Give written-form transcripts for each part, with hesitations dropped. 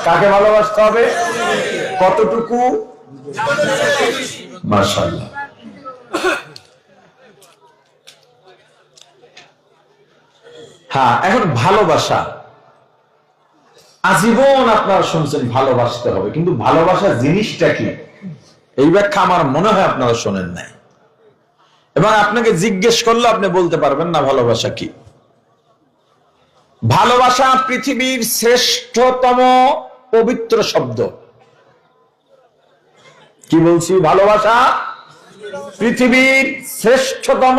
কাকে ভালোবাসতে হবে? কতটুকু? মাশাআল্লাহ। হ্যাঁ, এখন ভালোবাসা আজীবন আপনারা শুনছেন ভালোবাসতে হবে, কিন্তু ভালোবাসা জিনিসটা কি এই ব্যাখ্যা আমার মনে হয় আপনারা শোনেন নাই, এবং আপনাকে জিজ্ঞেস করলে আপনি বলতে পারবেন না ভালোবাসা কি। ভালোবাসা পৃথিবীর শ্রেষ্ঠতম পবিত্র শব্দ। কি বলছি? ভালোবাসা পৃথিবীর শ্রেষ্ঠতম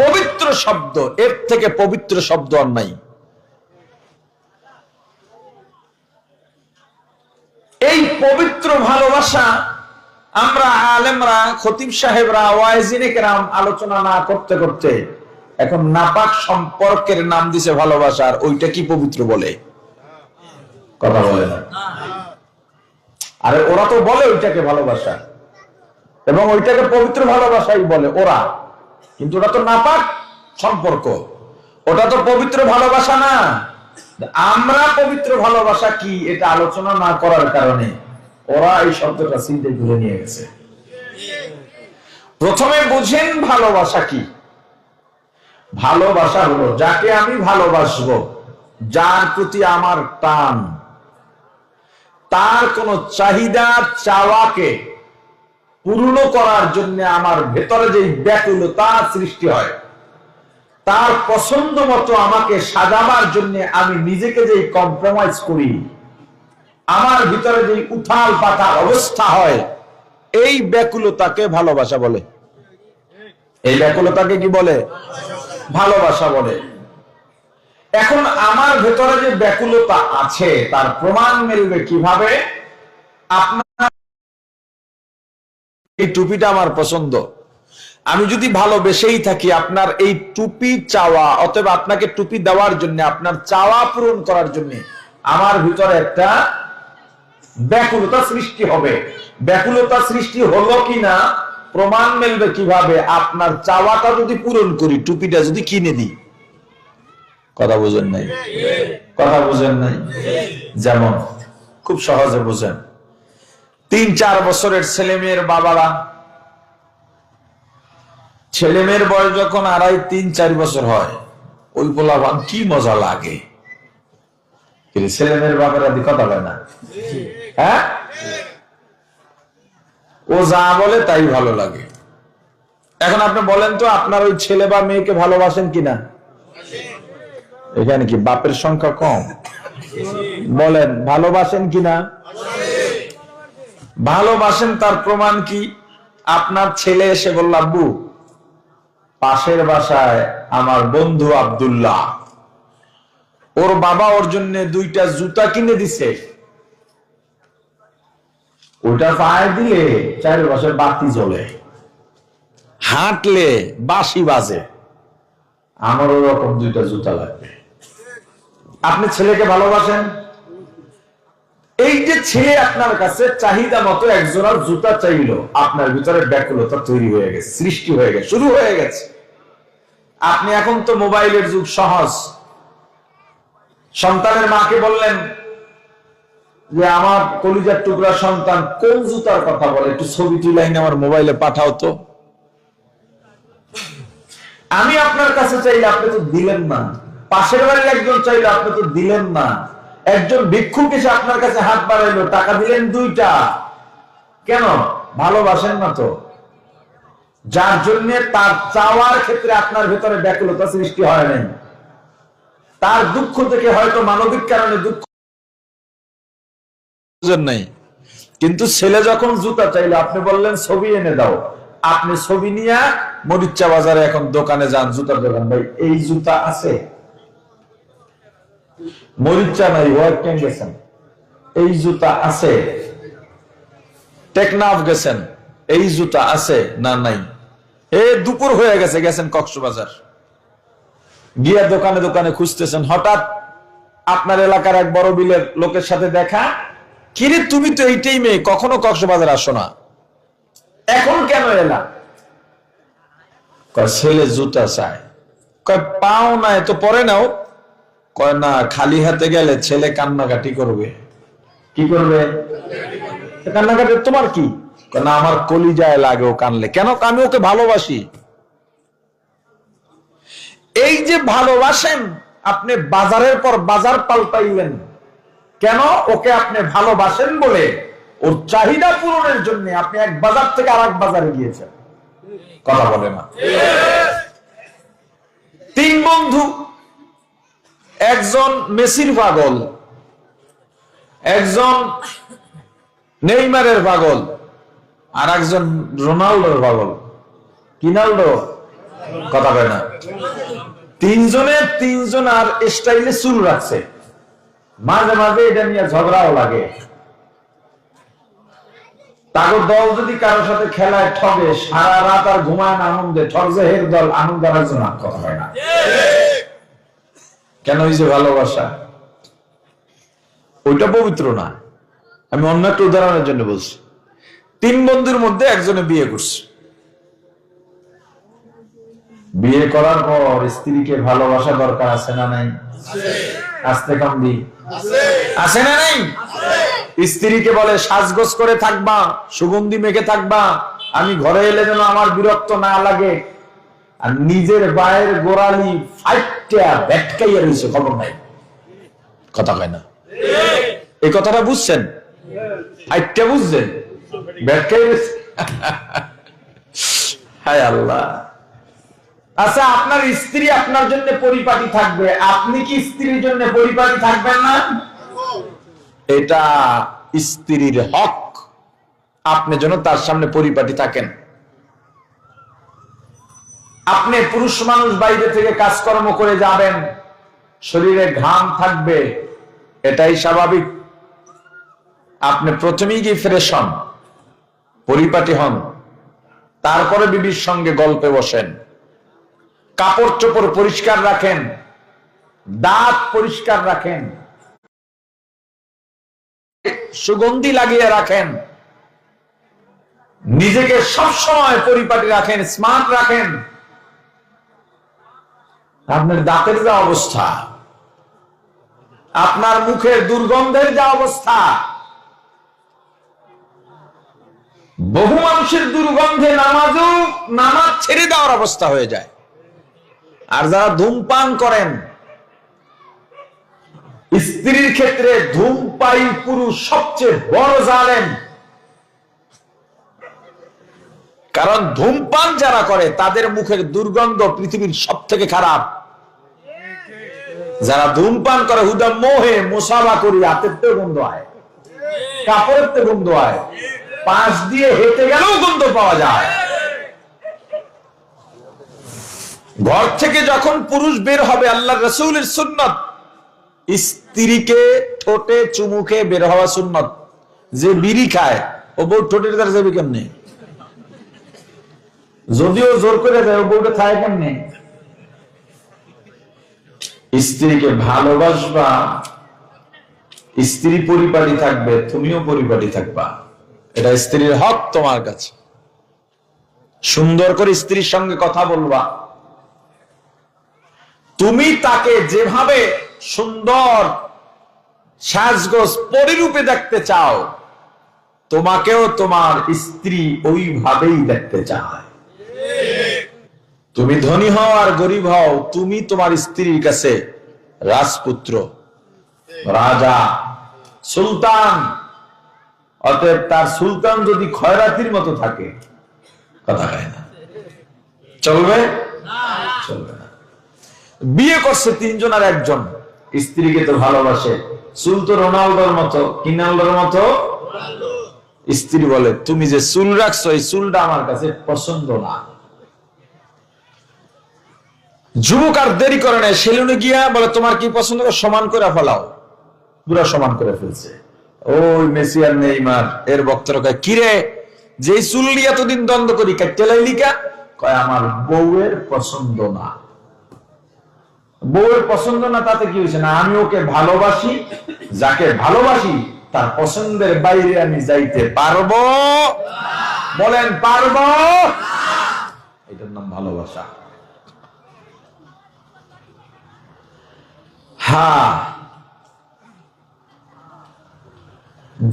পবিত্র শব্দ, এর থেকে পবিত্র শব্দ আর নাই। এই পবিত্র ভালোবাসা আমরা আলেমরা, খতিব সাহেবরা, ওয়াইজিনে কেরাম আলোচনা না করতে করতে এখন নাপাক সম্পর্কের নাম দিছে ভালোবাসা, আর ওইটা কি পবিত্র বলে? কথা বলে না। আরে ওরা তো বলে ওইটাকে ভালোবাসা, এবং ওইটাকে পবিত্র ভালোবাসাই বলে ওরা, কিন্তু ওটা তো নাপাক সম্পর্ক, ওটা তো পবিত্র ভালোবাসা না। আমরা পবিত্র ভালোবাসা কি এটা আলোচনা না করার কারণে ওরা এই শব্দটা চিন্তা করে নিয়ে গেছে। প্রথমে বুঝেন ভালোবাসা কি। ভালোবাসা হলো যাকে আমি ভালোবাসবো, যার প্রতি আমার টান, তার কোন চাহিদা চাওয়াকে পূর্ণ করার জন্য আমার ভেতরে যে ব্যাকুলতা সৃষ্টি হয়, তার পছন্দ মতো আমাকে সাজাবার জন্য আমি নিজেকে যে কম্প্রোমাইজ করি, আমার ভিতরে যে উথাল পাতাল অবস্থা হয়, এই ব্যাকুলতাকে ভালোবাসা বলে। এই ব্যাকুলতাকে কি বলে? ভালোবাসা বলে। এখন আমার ভেতরে যে ব্যাকুলতা আছে তার প্রমাণ মিলবে কিভাবে? আপনার এই টুপিটা আমার পছন্দ, আমি যদি ভালোবেসেই থাকি আপনার এই টুপি চাওয়া, অথবা আপনাকে টুপি দেওয়ার জন্য, আপনার চাওয়া পূরণ করার জন্য আমার ভিতরে একটা ব্যাকুলতা সৃষ্টি হবে। ব্যাকুলতা সৃষ্টি হলো কিনা প্রমাণ মিলবে কিভাবে? আপনার চাওয়াটা যদি পূরণ করি, টুপিটা যদি কিনে দিই। কথা বুঝেন নাই? কথা বুঝেন নাই? যেমন খুব সহজে বুঝেন, 3-4 বছরের ছেলে মেয়ের বাবারা, ছেলে মেয়ের বয়স যখন 2.5-3-4 বছর হয়, ওই পোলাপান কি মজা লাগে। ছেলে মেয়ের বাবারা কথা বলে না? হ্যাঁ, ও যা বলে তাই ভালো লাগে। এখন আপনি বলেন তো, আপনার ওই ছেলে বা মেয়েকে ভালোবাসেন কিনা? এখানে কি বাপের সংখ্যা কম? বলেন ভালোবাসেন কিনা? ভালোবাসেন। তার প্রমাণ কি? আপনার ছেলে এসে বলল, আব্বু পাশের বাসায় আমার বন্ধু আব্দুল্লাহ, ওর বাবা ওর জন্য 2টা জুতা কিনে দিছে, ওটা পায়ে দিলে 4 বছর বাতি জ্বলে, হাঁটলে বাঁশি বাজে, আমার ওরকম 2টা জুতা লাগবে। আপনি ছেলেকে ভালোবাসেন? এই যে ছেলে আপনার কাছে চাহিদা মতো একজোড়া জুতা চাইলো, আপনার ভিতরে ব্যাকুলতা তৈরি হয়ে গেছে, সৃষ্টি হয়ে গেছে, শুরু হয়ে গেছে। আপনি এখন তো মোবাইলের যুগ, সহজ। সন্তানের মাকে বললেন যে আমার কলিজার টুকরা সন্তান কোন জুতার কথা বলে, একটু ছবি তুলে আমার মোবাইলে পাঠাও তো। আমি আপনার কাছে চাইলে আপনি তো দিলেন না, পাশের বাড়ির একজন চাইলে আপনি তো দিলেন না, একজন ভিক্ষুক এসে আপনার কাছে হাত বাড়াইলো, টাকা দিলেন 2টা। কেন? ভালোবাসেন না তো। যার জন্য তার চাওয়ার ক্ষেত্রে আপনার ভেতরে ব্যাকুলতা সৃষ্টি হয় নাই, তার দুঃখ থেকে হয়তো মানবিক কারণে দুঃখ নাই। কিন্তু ছেলে যখন জুতা চাইলো, আপনি বললেন ছবি এনে দাও, আপনি ছবি নিয়ে মরিচা বাজারে এখন দোকানে যান, জুতার দোকান, ভাই এই জুতা আছে? মরিচা নাই, ওয়ার্কেন গেছেন, এই জুতা আছে? টেকনাফ গেছেন, এই জুতা আছে? না নাই। দুপুর হয়ে গেছে, গেছেন কক্সবাজার, গিয়া দোকানে দোকানে খুঁজতেছেন, হঠাৎ আপনার এলাকার এক বড় বিলের লোকের সাথে দেখা। কিরে তুমি তো এইটাই মেয়ে, কখনো কক্সবাজার আসো না, এখন কেন এলা? ছেলে জুতা চায়। পাও না, তো পরে নাও। কয় না, খালি হাতে গেলে ছেলে কান্নাকাটি করবে। কি করবে? কান্নাকাটি। তোমার কি? কয় না, আমার কলিজায় লাগে ও কানলে। কেন? আমি ওকে ভালোবাসি। এই যে ভালোবাসেন, আপনি বাজারের পর বাজার পাল্টাইলেন কেন? ওকে আপনি ভালোবাসেন বলে, ওর চাহিদা পূরণের জন্য আপনি এক বাজার থেকে আর এক বাজারে গিয়েছেন। কথা বলে না? তিন বন্ধু, একজন মেসির পাগল, একজন নেইমারের পাগল, আর একজন রোনাল্ডোর পাগল। কিনাল্ডো? কথা বলে না? তিনজন আর স্টাইলে চুল রাখছে। মাঝে মাঝে এটা নিয়ে ঝগড়াও লাগে। তার দল যদি কারোর সাথে খেলায় ঠগে, সারা রাত আর ঘুমায় না আনন্দে, ঠগছে হের দল, আনন্দ আর একজন। কথা হয় না কেন? ওই যে ভালোবাসা, ওইটা পবিত্র না। আমি অন্য একটা উদাহরণের জন্য বলছি। তিন বন্ধুর মধ্যে একজনে বিয়ে করছে। বিয়ে করার পর স্ত্রীকে ভালোবাসা দরকার আছে না নাই? আসতে কম দি আছে না নাই? স্ত্রীকে বলে সাজগোজ করে থাকবা, সুগন্ধি মেখে থাকবা, আমি ঘরে এলে যেন আমার বিরক্ত না লাগে। আর নিজের বায়ের গোড়ালি ফাইটটা ব্যাটকাইয়া রয়েছে, খবর নাই। কথা কয় না? এই কথাটা বুঝছেন? ফাইটটা বুঝছেন? ব্যাটকাই রয়েছে। হায় আল্লাহ। আচ্ছা, আপনার স্ত্রী আপনার জন্য পরিপাটি থাকবে, আপনি কি স্ত্রীর জন্য পরিপাটি থাকবেন না? এটা স্ত্রীর হক, আপনি যেন তার সামনে পরিপাটি থাকেন। আপনি পুরুষ মানুষ, বাইরে থেকে কাজকর্ম করে যাবেন, শরীরে ঘাম থাকবে, এটাই স্বাভাবিক। আপনি প্রথমেই গিয়ে ফ্রেশ হন, পরিপাটি হন, তারপরে বিবির সঙ্গে গল্পে বসেন। কাপড় চোপড় পরিষ্কার রাখেন, দাঁত পরিষ্কার রাখেন, সুগন্ধি লাগিয়ে রাখেন, নিজেকে সবসময় পরিপাটি রাখেন, স্মার্ট রাখেন। আপনার দাঁতের যা অবস্থা, আপনার মুখের দুর্গন্ধের যা অবস্থা, বহু মানুষের দুর্গন্ধে নামাজ ছেড়ে দেওয়ার অবস্থা হয়ে যায়। আর যারা ধূমপান করেন, স্ত্রীর ক্ষেত্রে ধূমপায়ী পুরুষ সবচেয়ে বড় জালেম। কারণ ধূমপান যারা করে তাদের মুখের দুর্গন্ধ পৃথিবীর সব থেকে খারাপ। যারা ধূমপান করে হুদা মোহে মোসাবা করি, হাতের তে গন্ধ হয়, কাপড়ের তে গন্ধ হয়, পাশ দিয়ে হেঁটে গেলেও গন্ধ পাওয়া যায়। ঘর থেকে যখন পুরুষ বের হবে, আল্লাহ রাসূলের সুন্নাত, স্ত্রীকে ঠোঁটে চুমুকে বের হওয়া সুন্নাত। যে বিড়ি খায় ও বউ ঠোঁটের দ্বারা যাবে কেমনে? যদিও জোর করে যায়, ও বউটা খায় কেমনে? স্ত্রীকে ভালোবাসবা, স্ত্রী পরিপাটি থাকবে, তুমিও পরিপাটি থাকবা। এটা স্ত্রীর হক তোমার কাছে। সুন্দর করে স্ত্রীর সঙ্গে কথা বলবা। তুমি তাকে যেভাবে সুন্দর সাজগোজ পরিরূপে দেখতে চাও, তোমাকেও তোমার স্ত্রী ওইভাবেই দেখতে চায়। তুমি ধনী হও আর গরিব হও, তুমি তোমার স্ত্রীর কাছে রাজপুত্র, রাজা, সুলতান। অতএব তার সুলতান যদি খয়রাতির মতো থাকে, কথা হয় না, চলবে? চলবে না। বিয়ে করছে তিনজন আর একজন, স্ত্রীকে তো ভালোবাসে, চুল তো রোনাল্ডোর মতো, কিনাল্ডোর মতো। স্ত্রী বলে, তুমি যে চুল রাখছো, এই চুলটা আমার কাছে পছন্দ না। যুবক আর দেরি করে নেয়, সেলুনে গিয়া বলে, তোমার কি পছন্দ? সমান করে ফেলাও। পুরা সমান করে ফেলছে। ওই মেসি আর নেইমার এর বক্তরা কয়, কিরে যে চুল নিয়ে এতদিন দ্বন্দ্ব করি, কাটতে লাইলি কা? কয়, আমার বউয়ের পছন্দ না। বউয়ের পছন্দ না তাতে কি হয়েছে? না, আমি ওকে ভালোবাসি, যাকে ভালোবাসি তার পছন্দের বাইরে আমি যাইতে পারবো? বলেন পারবো? এটার নাম ভালোবাসা। হ্যাঁ,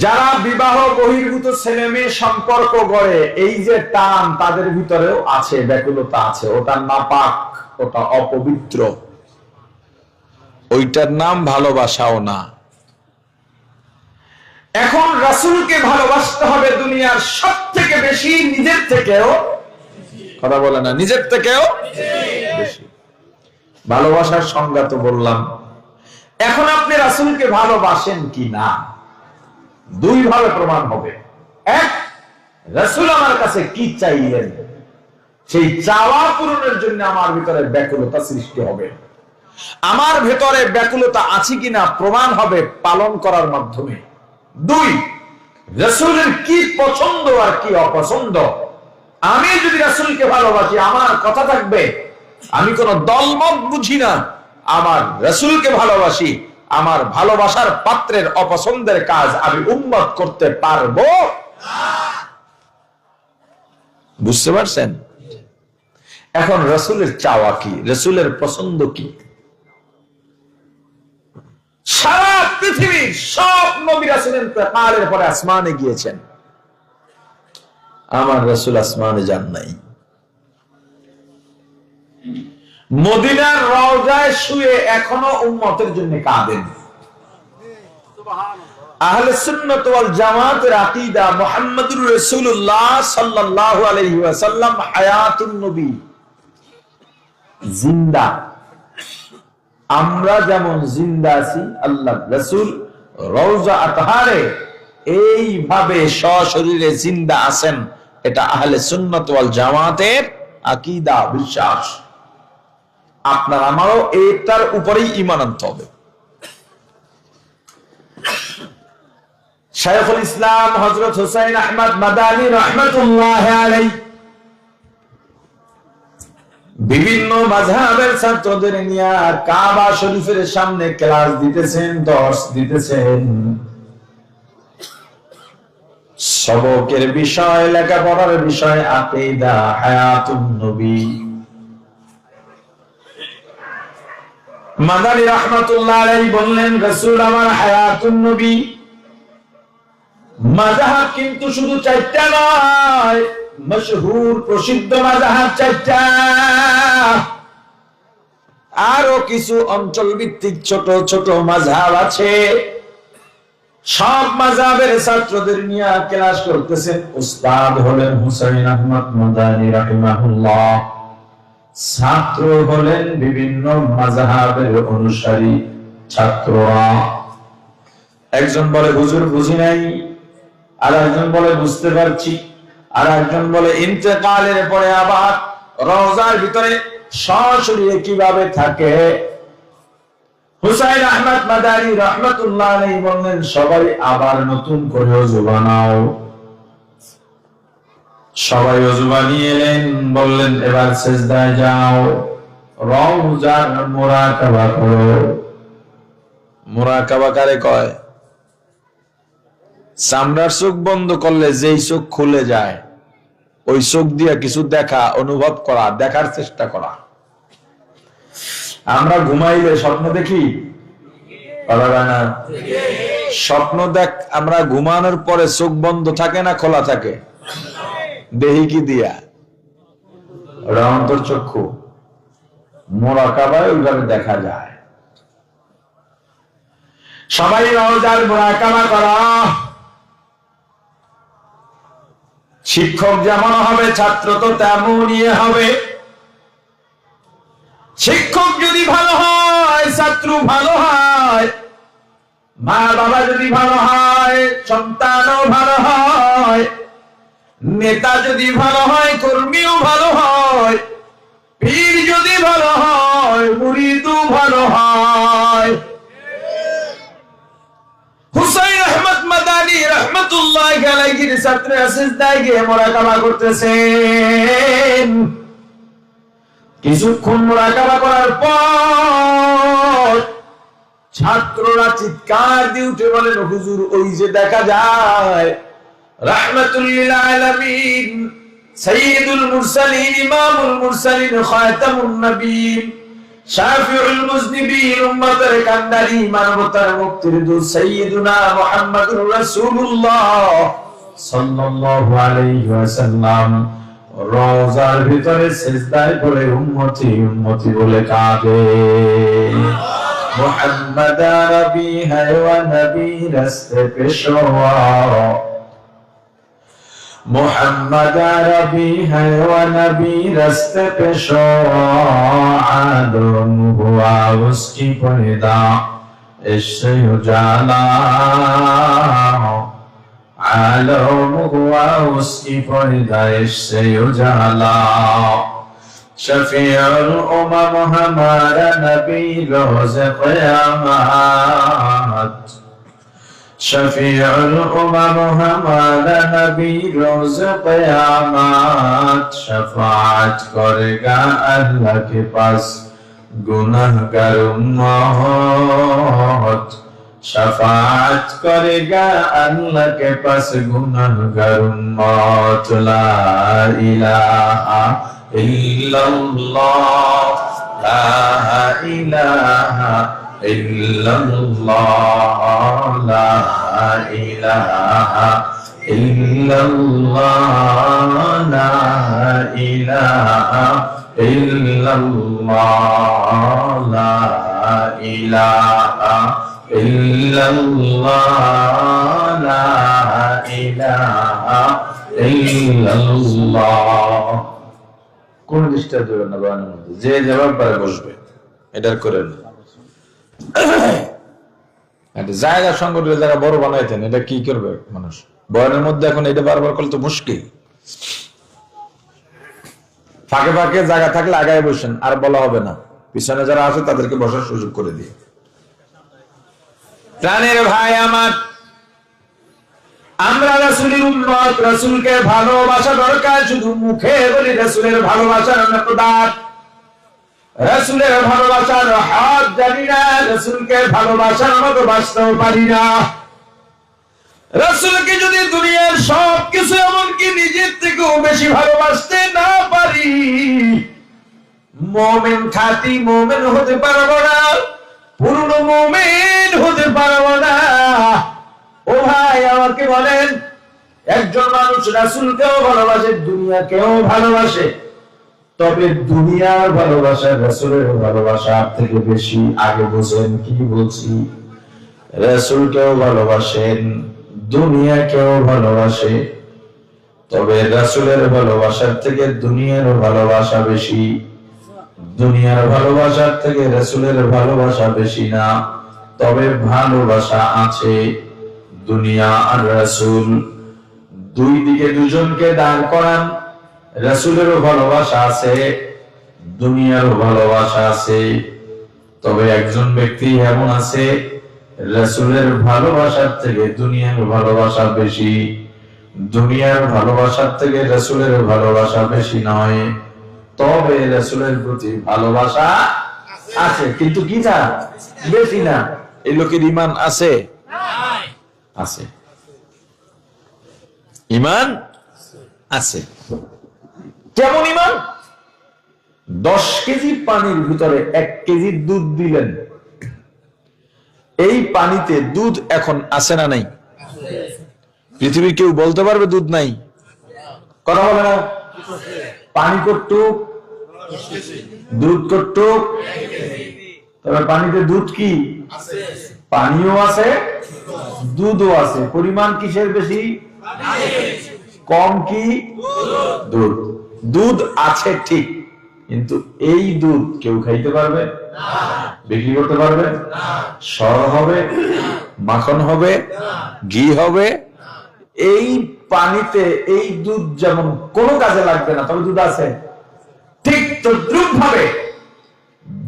যারা বিবাহ বহির্ভূত ছেলে মেয়ে সম্পর্ক গড়ে, এই যে টান তাদের ভিতরেও আছে, ব্যাকুলতা আছে, ওটা নাপাক, ওটা অপবিত্র, ওইটার নাম ভালোবাসাও না। এখন রাসূলকে ভালোবাসতে হবে দুনিয়ার সব থেকে বেশি, নিজের থেকেও, কথা বলে না, নিজের থেকেও বেশি। ভালোবাসার সংজ্ঞা তো বললাম। এখন আপনি রাসূলকে ভালোবাসেন কি না, দুই ভাবে প্রমাণ হবে। এক, রাসূল আমার কাছে কি চাইলেন, সেই চাওয়া পূরণের জন্য আমার ভিতরে ব্যাকুলতা সৃষ্টি হবে। আমার ভেতরে ব্যাকুলতা আছে কিনা প্রমাণ হবে পালন করার মাধ্যমে। দুই, রাসূলের কি পছন্দ আর কি অপছন্দ। আমি যদি রাসূলকে ভালোবাসি, আমার কথা থাকবে, আমি কোন দলমত বুঝি না, আমার রাসূলকে ভালোবাসি, আমার ভালোবাসার পাত্রের অপছন্দের কাজ আমি উম্মত করতে পারবো না। বুঝতে পারছেন? এখন রাসূলের চাওয়া কি, রাসূলের পছন্দ কি? সারা পৃথিবীর সব নবী রাসূলের ইন্তেকালের পরে আসমানে গিয়েছেন, আমার রাসূল আসমানে যান নাই। মদিনার রওজায় শুয়ে এখনো উম্মতের জন্য কাঁদেন। আহলে সুন্নাত ওয়াল জামাতের আকীদা, মুহাম্মদুর রাসূলুল্লাহ সাল্লাল্লাহু আলাইহি ওয়াসাল্লাম হায়াতুন নবী, জিন্দা। আমরা যেমন জিন্দা আছি, আল্লাহর রাসূল রওজা আতহারে এইভাবে সশরীরে জিন্দা আছেন। এটা আহলে সুন্নাত ওয়াল জামাতের আকীদা, বিশ্বাস। আপনার আমারও এটার উপরেই ঈমান আনতে হবে। শাইখুল ইসলাম হযরত হুসাইন আহমদ মাদানী রাহমাতুল্লাহ আলাইহি বিভিন্ন মাযহাবের ছাত্রদের নিয়ে কাবা শরীফের সামনে ক্লাস দিতেছেন, দর্শ দিতেছেন। সবকের বিষয়, লেখাপড়ার বিষয় আকীদা, হায়াতুন নবী। মাদানী রাহমাতুল্লাহ আলাইহি বললেন, রাসূল আমার হায়াতুন নবী। মাযহাব কিন্তু শুধু চারটা নয়, মশহুর প্রসিদ্ধ মাযহাব চারটা, আরো কিছু অঞ্চল ভিত্তিক ছোট ছোট মাযহাব আছে। সব মাযহাবের ছাত্রদের নিয়ে ক্লাস করতেছেন। উস্তাদ হলেন হুসাইন আহমদ মাদানী রাহিমাহুল্লাহ, ছাত্র হলেন বিভিন্ন মাযহাবের অনুসারী ছাত্ররা। একজন বলে হুজুর বুঝি নাই, আর একজন বলে বুঝতে পারছি, আর একজন বলে ইন্তেকালের পরে আবার রওজার ভিতরে সশরীরে কিভাবে থাকে। হুসাইন আহমদ মাদানী রাহমাতুল্লাহ আলাইহি বললেন, সবাই আবার নতুন করে ওযু বানাও। সবাই ওযু বানিয়ে এলেন, বললেন এবার সিজদায় যাও, রওজার মুরাকাবা করো। মুরাকাবা কারে কয়? চামড়ার চোখ বন্ধ করলে যেই চোখ খুলে যায়, ওই চোখ দিয়ে কিছু দেখা, অনুভব করা, দেখার চেষ্টা করা। আমরা ঘুমাইলে স্বপ্ন দেখি, স্বপ্ন দেখ, আমরা ঘুমানোর পরে চোখ বন্ধ থাকে না খোলা থাকে? দেহি কি দিয়া? ওটা অন্তর্চক্ষু। মুরাকাবায় ওইভাবে দেখা যায়। সবাই রওজার মুরাকাবা করা। শিক্ষক যেমন হবে, ছাত্র তো তেমনই হবে। শিক্ষক যদি ভালো হয়, ছাত্র ভালো হয়। মা বাবা যদি ভালো হয়, সন্তানও ভালো হয়। নেতা যদি ভালো হয়, কর্মীও ভালো হয়। পীর যদি ভালো হয়, মুরিদও ভালো হয়। হুসাইন আহমদ মাদানী রাহমাতুল্লাহ আলাইহির ছাত্ররা সিজদায় গিয়ে মুরাকাবা করতেছেন। কিছুক্ষণ মুরাকাবা করার পর ছাত্ররা চিৎকার দিয়ে উঠে বলেন, হুজুর ওই যে দেখা যায় রাহমাতুল লিল আলামিন, সাইয়্যিদুল মুরসালিন, ইমামুল মুরসালিন, খাতামুন নবীন, শাফিউল মুজনিবিন, উম্মতের কান্ডারি, মানবতার মুক্তির দূত সাইয়্যিদুনা মুহাম্মাদুর রাসূলুল্লাহ সাল্লাল্লাহু আলাইহি ওয়াসাল্লাম রওজার ভিতরে সিজদায় পড়ে উম্মতি উম্মতি বলে কাঁদে। মুহাম্মদ আরবি है व नबी रास्ते पेशवा, मुहम्मद अरबी है व नबी रास्ते पेशवा, आदम हुआ उसकी पैदा इससे उजाला, आलम हुआ उसकी पैदा इससे उजाला, शफीउल उम्म हमारा नबी रोज़ क़यामत, शफीउल उम्म हमारा नबी रोज़ क़यामत, शफाअत करेगा अल्लाह के पास गुनाहगार उम्मत, शफाअत करेगा अल्लाह के पास गुनाहगार उम्मत। ला इलाहा इल्लल्लाह, ला इलाहा इल्लल्लाह, ला इलाहा इल्लल्लाह, ला इलाहा इल्लल्लाह, ला इलाहा इल्लल्लाह, ला इलाहा इल्लल्लाह। কোন ডিস্টার্ব দেবেন না বানানোর মধ্যে, যে জবাব পারে বসবে, এটার করেন একটা জায়গা সংগঠন যারা বড় বানাইতেন, এটা কি করবে মানুষ বয়ানের মধ্যে? এখন এটা বারবার করলে তো মুশকিল। ফাঁকে ফাঁকে জায়গা থাকলে আগায় বসেন, আর বলা হবে না, পিছনে যারা আছে তাদেরকে বসার সুযোগ করে দিয়ে। প্রাণের ভাই আমার, আমরা রাসূলের উম্মত, রাসূলকে ভালোবাসা দরকার। শুধু মুখে বলি রাসূলের ভালোবাসার মিকদার, রাসূলের ভালোবাসার হাত জানি না, রাসূলকে ভালোবাসার মতো বাঁচতেও পারি না। রাসূলকে যদি দুনিয়ার সবকিছু এমনকি নিজের থেকেও বেশি ভালোবাসতে না পারি, মুমিন খাঁটি মুমিন হতে পারবো না, পূর্ণ মুমিন হতে পারবো না। ও ভাই, আমাকে বলেন, একজন মানুষ রাসূলকেও ভালোবাসে, দুনিয়াকেও ভালোবাসে, তবে দুনিয়ার ভালোবাসা রাসূলের ভালোবাসার থেকে বেশি। আগে বুঝেন কি বলছি? রাসূলকেও ভালোবাসেন, দুনিয়াকেও ভালোবাসে, তবে রাসূলের ভালোবাসার থেকে দুনিয়ার ভালোবাসা বেশি। দুনিয়ার ভালোবাসার থেকে রাসূলের ভালোবাসা বেশি না, তবে ভালোবাসা আছে। দুনিয়া আর রাসূল, দুই দিকে দুজনকে দাঁড় করান। রাসূলেরও ভালোবাসা আছে, দুনিয়ারও ভালোবাসা আছে, তবে একজন ব্যক্তি এমন আছে, রাসূলের ভালোবাসার থেকে দুনিয়ার ভালোবাসা বেশি। দুনিয়ার ভালোবাসার থেকে রাসূলের ভালোবাসা বেশি নয়, তবে রাসূলের প্রতি ভালোবাসা আছে, কিন্তু কি না, বেশি না। এই লোকের ঈমান আছে, আছে, ঈমান আছে। কেমন ঈমান? 10 কেজি পানির ভিতরে 1 কেজি দুধ দিলেন, এই পানিতে দুধ এখন আছে না নাই? পৃথিবীর কেউ বলতে পারবে দুধ নাই? কথা বলে না। পানি কতটুক, দুধ কতটুক? তবে পানিতে দুধ কি পানিও আছে, দুধও আছে। পরিমাণ কিসের বেশি? কম কি? দুধ। দুধ আছে ঠিক, কিন্তু এই দুধ কেউ খাইতে পারবে? বিক্রি করতে পারবে? সর হবে, মাখন হবে, ঘি হবে। এই পানিতে এই দুধ যেমন কোনো কাজে লাগবে না, তবে দুধ আছে। ঠিক তদ্রুপ ভাবে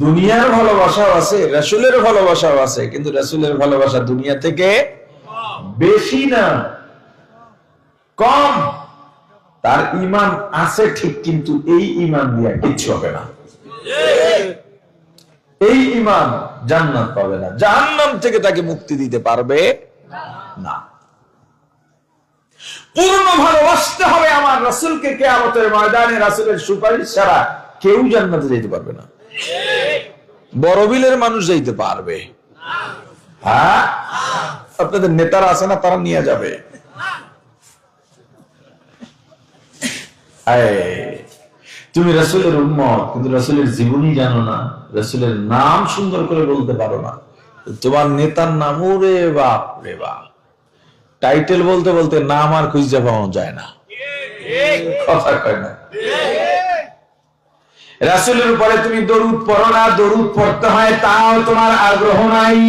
দুনিয়ার ভালোবাসাও আছে, রাসূলের ভালোবাসাও আছে, কিন্তু রাসূলের ভালোবাসা দুনিয়া থেকে বেশি না, কম। তার ঈমান আছে ঠিক, কিন্তু এই ঈমান দিয়ে কিচ্ছু হবে না। এই ঈমান জান্নাত পাবে না, জাহান্নাম থেকে তাকে মুক্তি দিতে পারবে না। পূর্ণ ভালোবাসতে হবে আমার রাসূলকে। কিয়ামতের ময়দানে রাসূলের সুপারিশ ছাড়া কেউ জান্নাতে যেতে পারবে না। বড়বিলের মানুষ যাইতে পারবে? হ্যাঁ, আপনাদের নেতারা আছে না, তারা নিয়ে যাবে। তুমি রাসূলের উম্মত, কিন্তু রাসূলের জীবনী জানো না, রাসূলের নাম সুন্দর করে বলতে পারো না। তোমার নেতার নাম, ওরে বাপ রে বাপ, টাইটেল বলতে বলতে নাম আর খুঁজে পাওয়া যায় না। কথা কয় না। রাসূলের উপরে তুমি দরুদ পড়ো না, দরুদ পড়তে হয়, তাও তোমার আগ্রহ নাই।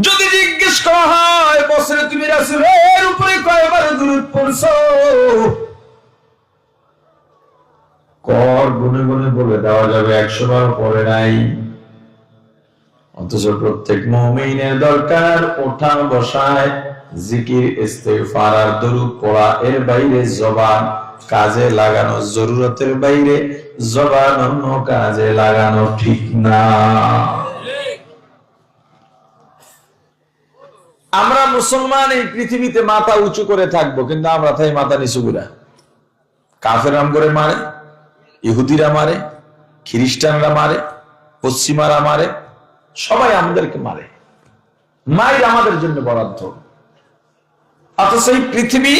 যদি জিজ্ঞেস করা হয় বছরে তুমি রাসূলের উপরে কয়বার দরুদ পড়ছো, কর গুনে গুনে বলে দেওয়া যাবে 100 বার পড়ে নাই। অথচ প্রত্যেক মুমিনের দরকার ওঠা বসায় জিকির, ইস্তেগফার আর দরুদ পড়া। এর বাইরে জবান কাজে লাগানো, জরুরতের বাইরে জবান অন্য কাজে লাগানো ঠিক না। আমরা মুসলমান এই পৃথিবীতে মাথা উঁচু করে থাকবো, কিন্তু আমরা তাই মাথা নিচু করে। কাফেররা করে মারে, ইহুদিরা মারে, খ্রিস্টানরা মারে, পশ্চিমারা মারে, সবাই আমাদেরকে মারে। মায়ের আমাদের জন্য বরাদ্দ। অথচ এই পৃথিবী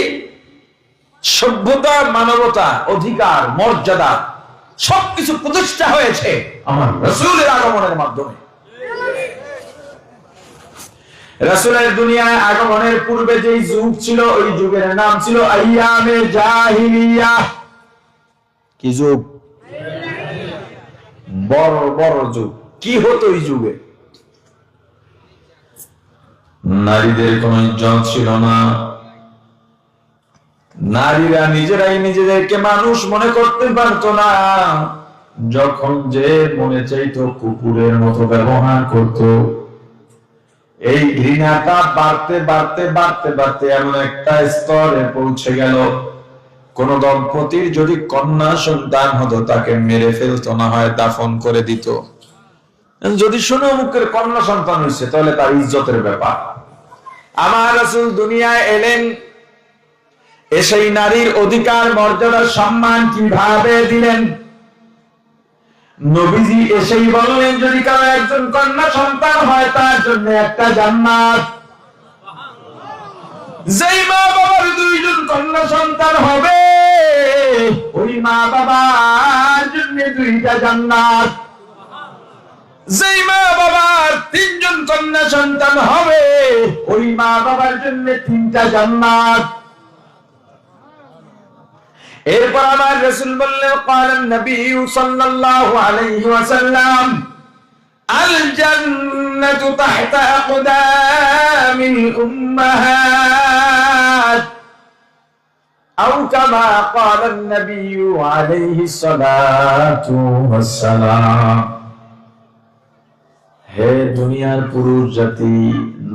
সভ্যতা, মানবতা, অধিকার, মর্যাদা সবকিছু প্রতিষ্ঠা হয়েছে আমার রাসূলের আগমনের মাধ্যমে। রাসূলের দুনিয়ায় আগমনের পূর্বে যে যুগ ছিল, ওই যুগের নাম ছিল আইয়ামে জাহিলিয়া। কি যুগ? বড় বড় যুগ। কি হতো ওই যুগে? নারীদের কোনো ইজ্জত ছিল না। নারীরা নিজেরাই নিজেদেরকে মানুষ মনে করতে পারতো না। যখন যে মনে চাইতো কুকুরের মতো ব্যবহার করত। এই ঘৃণাটা বাড়তে বাড়তে বাড়তে বাড়তে এমন একটা স্তরে পৌঁছে গেল, কোন দম্পতির যদি কন্যা সন্তান হতো তাকে মেরে ফেলতো, না হয় দাফন করে দিত। যদি শুনে অমুকের কন্যা সন্তান হয়েছে, তাহলে তার ইজ্জতের ব্যাপার। আমার রাসূল দুনিয়ায় এলেন, এসেই নারীর অধিকার, মর্যাদা, সম্মান কিভাবে দিলেন। নবীজি এসেই বললেন, যদি কারো একজন কন্যা সন্তান হয় তার জন্য একটা জান্নাত। যেই মা বাবার 2জন কন্যা সন্তান হবে, ওই মা বাবার জন্য 2টা জান্নাত। যেই মা বাবার 3জন কন্যা সন্তান হবে, ওই মা বাবার জন্য 3টা জান্নাত। এরপর আমার রাসূল বললেন, ক্বালান নবী সাল্লাল্লাহু আলাইহি ওয়াসাল্লাম, আল জান্নাতু তাহতা আকদামিল উম্মাহাত, আও কামা ক্বালান নবী আলাইহি সালাতু ওয়াসসালাম। হে দুনিয়ার পুরুষ জাতি,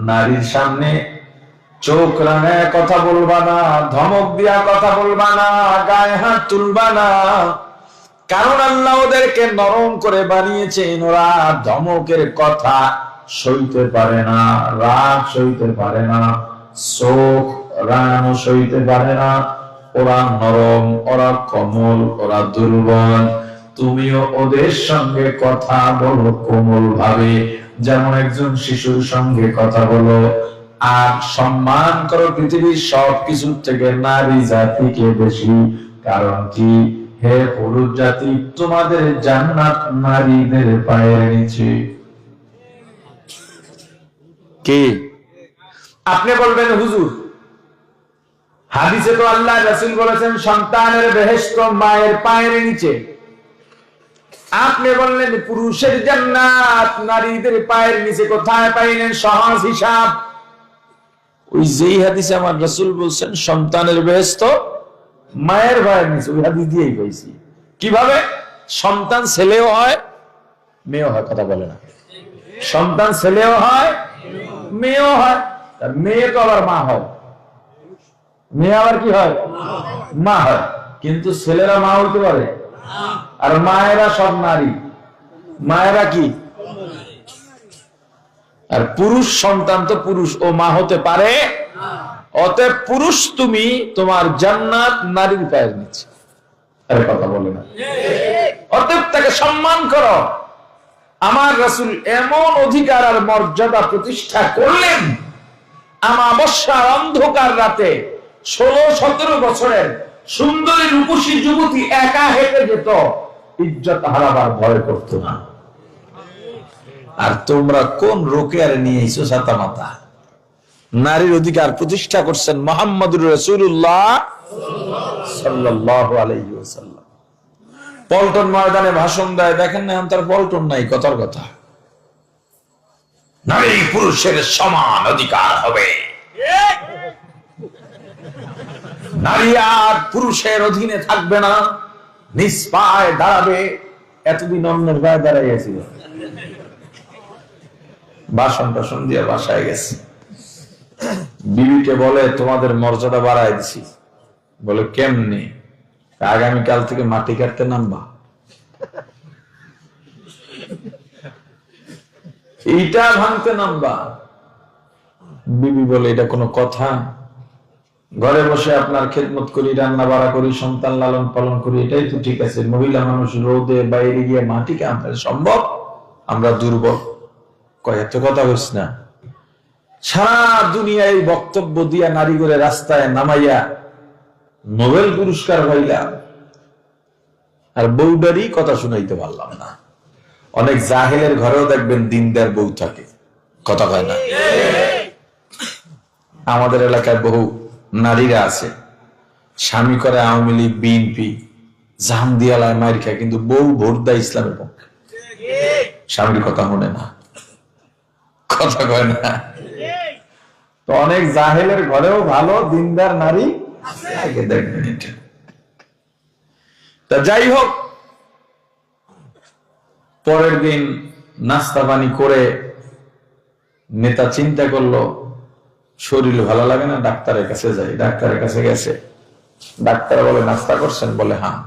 নারীর সামনে চোখ রাঙায় কথা বলবা না, ধমক দিয়া কথা বলবা না, গায়ে হাত তুলবা না। কারণ আল্লাহ ওদেরকে নরম করে বানিয়েছেন। ওরা ধমকের কথা সইতে পারে না, রাগ সইতে পারে না, চোখ রাঙানো সইতে পারে না। ওরা নরম, ওরা কোমল, ওরা দুর্বল। তুমিও ওদের সঙ্গে কথা বলো কোমল ভাবে, যেমন একজন শিশুর সঙ্গে কথা বলো। আর সম্মান করো পৃথিবীর সবকিছু থেকে নারী জাতিকে বেশি। কারণ কি? হে পুরুষ জাতি, তোমাদের জান্নাত নারীদের পায়ের নিচে। কে? আপনি বলবেন হুজুর, হাদিসে তো আল্লাহ রাসূল বলেছেন সন্তানের বেহেশত মায়ের পায়ের নিচে। আপনি বললেন পুরুষের জান্নাত নারীদের পায়ের নিচে। কোথায় পাইলেন? সহজ হিসাব। ওই যেই হাদিসে আমার রাসূল বলছেন সন্তানের বেহেশত মায়ের পায়ের নিচে, ওই হাদিস দিয়েই পাইছি। কিভাবে? সন্তান ছেলেও হয় মেয়েও হয়। কথা বলে না? সন্তান ছেলেও হয় মেয়েও হয়। মেয়ে তো আবার মা হয়, মেয়ে আবার কি হয়? মা হয়। কিন্তু ছেলেরা মা হইতে পারে? আর মায়েরা সব নারী। মায়েরা কি? আর পুরুষ সন্তান তো পুরুষ, ও মা হতে পারে? অতএব পুরুষ তুমি, তোমার জান্নাত নারীর পায়ের নিচে। কথা বলে না। অতএব তাকে সম্মান করো। আমার রাসূল এমন অধিকার আর মর্যাদা প্রতিষ্ঠা করলেন, আমাবস্যার অন্ধকার রাতে 16-17 বছরের সুন্দরী রূপসী যুবতী একা হেঁটে যেত, ইজ্জত হারাবার ভয় করতো না। আর তোমরা কোন রোকেয়ারে নিয়ে এসো ছাতা মাথা? নারীর অধিকার প্রতিষ্ঠা করছেন মুহাম্মদুর রাসূলুল্লাহ সাল্লাল্লাহু আলাইহি ওয়াসাল্লাম। পল্টন ময়দানে ভাষণ দেয়, দেখেন না তার পল্টন নাই, কথার কথা। নারী পুরুষের সমান অধিকার হবে, নারী আর পুরুষের অধীনে থাকবে না, নিজ পায়ে দাঁড়াবে। এতদিন অন্যের গায়ে দাঁড়াইয়াছিল, ভাষণ টাষণ দিয়ে বাসায় গেছে। বিবিকে বলে তোমাদের মর্যাদা বাড়াই দিছি। বলে কেমনি? আগামীকাল থেকে মাটি কাটতে নামবা। এইটা ভাঙতে নামবা। বিবি বলে এটা কোনো কথা? ঘরে বসে আপনার খেদমত করি, রান্না বাড়া করি, সন্তান লালন পালন করি, এটাই তো ঠিক আছে। মহিলা মানুষ রোদে বাইরে গিয়ে মাটি কাটতে সম্ভব? আমরা দুর্বল। এত কথা হইস না। সারা দুনিয়ায় বক্তব্য দিয়া নারী করে রাস্তায় নামাইয়া নোবেল পুরস্কার পাইলাম, আর বউডারই কথা শুনাইতে পারলাম না। অনেক জাহেলের ঘরেও দেখবেন দিনদার বউ থাকে, কথা কয় না। আমাদের এলাকায় বহু নারীরা আছে, স্বামী করে আওয়ামী লীগ, বিএনপি, জাম দিয়ালায় মাইর খায়, কিন্তু বউ ভোট দেয় ইসলামের পক্ষে। স্বামীর কথা শুনে না, কথা কয় না। তো অনেক জাহেলের ঘরেও ভালো দিনদার নারী আগে দেখবেন এটা। তা যাই হোক, পরের দিন নাস্তা পানি করে নেতা চিন্তা করলো শরীর ভালো লাগে না, ডাক্তারের কাছে যাই। ডাক্তারের কাছে গেছে, ডাক্তার বলে নাস্তা করছেন? বলে হ্যাঁ।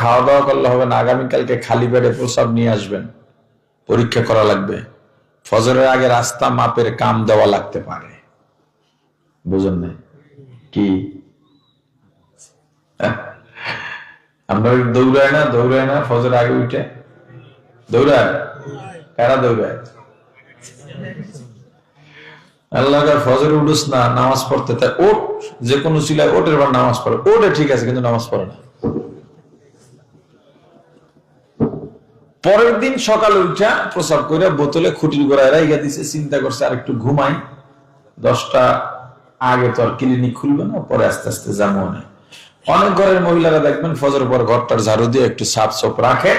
খাওয়া দাওয়া করলে হবে না, আগামীকালকে খালি পেটে প্রস্রাব নিয়ে আসবেন, পরীক্ষা করা লাগবে। ফজরের আগে রাস্তা মাপের কাম দেওয়া লাগতে পারে। বুঝেন না কি? আমরা দৌড়ায় না ফজরের আগে উঠে দৌড়ায়। কারা দৌড়ায়? আল্লাহ ফজরে উঠুস না, নামাজ পড়তে, তাই ওঠ, যে কোনো ছিল ওটের বার নামাজ পড়ে। ওটে ঠিক আছে, কিন্তু নামাজ পড়ে না। পরের দিন সকালে উঠা প্রসাব করে বোতলে খুঁটির গোড়ায় রাইখা দিছে। চিন্তা করছে আর একটু ঘুমাই, 10টা আগে তো আর ক্লিনিক খুলবে না, পরে আস্তে আস্তে যাবো। অনেক ঘরের মহিলারা দেখবেন ফজর পর ঘরটার ঝাড়ু দিয়ে একটু সাফ সাফ রাখে।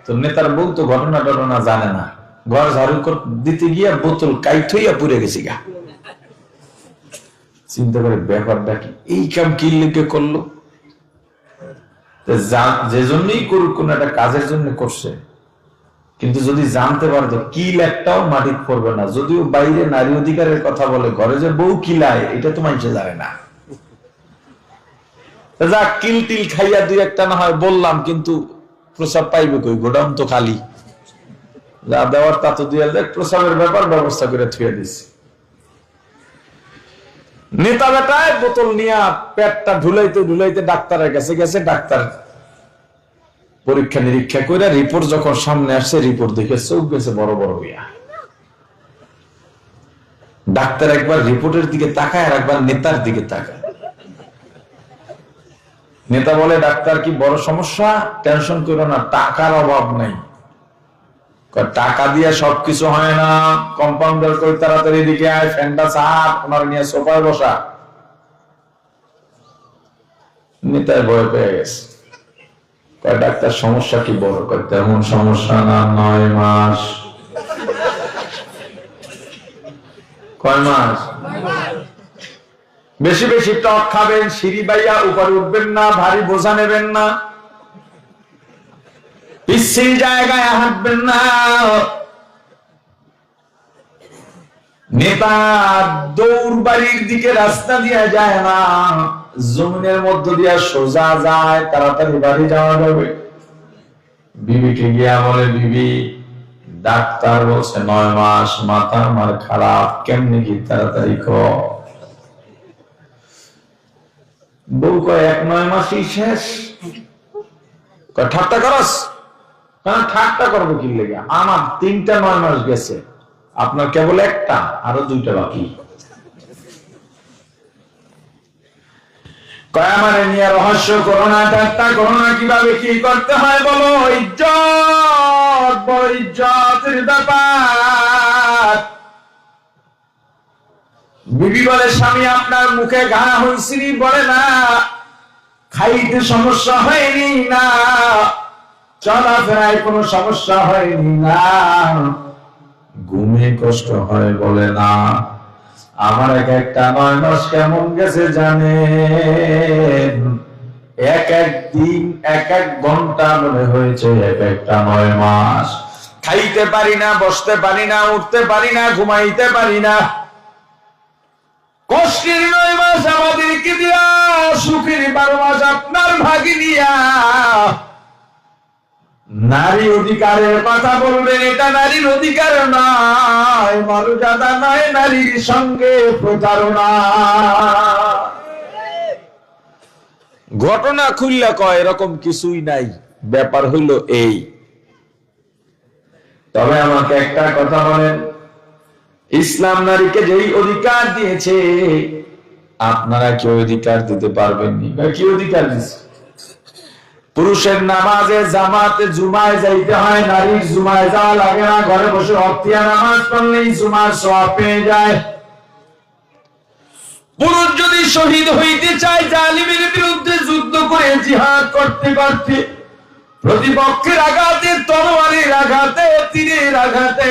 তো নেতার বউ তো ঘটনা টটনা জানে না, ঘর ঝাড়ু দিতে গিয়ে বোতল কাইট হইয়া পুড়ে গেছি গা। চিন্তা করে ব্যাপারটা কি, এই কাম কি লিখে করলো? যে জন্যই করুক, কোন একটা কাজের জন্য করছে, কিন্তু যদি জানতে পারতো কিল একটাও মাটির পড়বে না। যদিও বাইরে নারী অধিকারের কথা বলে, ঘরে যে বউ কিলায় এটা তো মানুষে জানে না। যা কিল টিল খাইয়া দুই একটা না হয় বললাম, কিন্তু প্রসাব পাইবে কই? গোডাউন তো খালি, যা দেওয়ার তা তো দিয়ে দেখ। প্রসাবের ব্যাপার ব্যবস্থা করে থুয়ে দিছি। নেতা বেটায় বোতল নিয়ে পেটটা ঢুলাইতে ঢুলাইতে ডাক্তারের কাছে গেছে। ডাক্তার পরীক্ষা নিরীক্ষা করে রিপোর্ট যখন সামনে আসছে, রিপোর্ট দেখে চোখ গেছে বড় বড় হইয়া। ডাক্তার একবার রিপোর্টের দিকে তাকায় আর একবার নেতার দিকে তাকায়। নেতা বলে, ডাক্তার কি বড় সমস্যা? টেনশন করো না, টাকার অভাব নাই। টাকা দিয়ে সবকিছু হয় না। কম্পাউন্ডার কই তাড়াতাড়ি দিকে আয়, ফ্যানটা চাপ, ওনার নিয়ে সোফায় বসা। নেতায় ভয় পেয়ে গেছে। ডাক্তার সমস্যা কি বড়? তেমন সমস্যা না, 9 মাস। কয় মাস? বেশি বেশি টক খাবেন, সিঁড়ি বাইয়া উপরে উঠবেন না, ভারী বোঝা নেবেন না, পিচ্ছিল জায়গায় হাঁটবেন না। নেতা দৌড় বাড়ির দিকে রাস্তা দিয়ে যায় না, জমিনের মধ্য দিয়ে সোজা যায়, তাড়াতাড়ি বাড়ি যাওয়া যাবে। বিবিকে গিয়া বলে, বিবি ডাক্তার বলছে 9 মাস, মাথা আমার খারাপ, কেমনি কি তাড়াতাড়ি কর। বউ কয় 1-9 মাসই শেষ। ঠাট্টা করস? ঠাট্টা করবো কি লেগে, আমার 3টা 9 মাস গেছে, আপনার কেবল একটা, আরো 2টা বাকি। কয়ামারে নিয়ে রহস্য করোনা, ঠাট্টা করোনা, কিভাবে কি করতে হয় বলো। ইজ্জত, বড় ইজ্জতের ব্যাপার। বিবি বলে, স্বামী আপনার মুখে ঘা হয়েছিনি? বলে না। খাইতে সমস্যা হয়নি? না। চলাফেরায় কোনো সমস্যা হয়নি? না। ঘুমে কষ্ট হয়? বলে না। আমার একটা 9 মাস কেমন গেছে জানেন? এক এক দিন, এক এক ঘন্টা মনে হয়েছে একটা 9 মাস। খাইতে পারি না, বসতে পারি না, উঠতে পারি না, ঘুমাইতে পারি না। কষ্টের 9 মাস আমাদেরকে দিয়া, সুখের 12 মাস আপনার ভাগে নিয়া। নারী অধিকারের কথা বলবেন, এটা নারীর অধিকার নয়, মর্যাদা নয়, নারীর সঙ্গে প্রতারণা। ঘটনা খুললে কয় এরকম কিছুই নাই, ব্যাপার হইল এই। তবে আমাকে একটা কথা বলেন, ইসলাম নারীকে যেই অধিকার দিয়েছে, আপনারা কি অধিকার দিতে পারবেননি? কি অধিকার দিচ্ছে? পুরুষের নামাজে জামাতে জুমায় যাইতে হয়, নারীর জুমায় যাওয়া লাগে না। ঘরে বসে অক্তিয়া নামাজ পড়লেই জুমার সওয়াব পেয়ে যায়। পুরুষ যদি শহীদ হইতে চায়, জালিমের বিরুদ্ধে যুদ্ধ করে জিহাদ করতে করতে, প্রতিপক্ষের আঘাতে, তরবারির আঘাতে, তীরের আঘাতে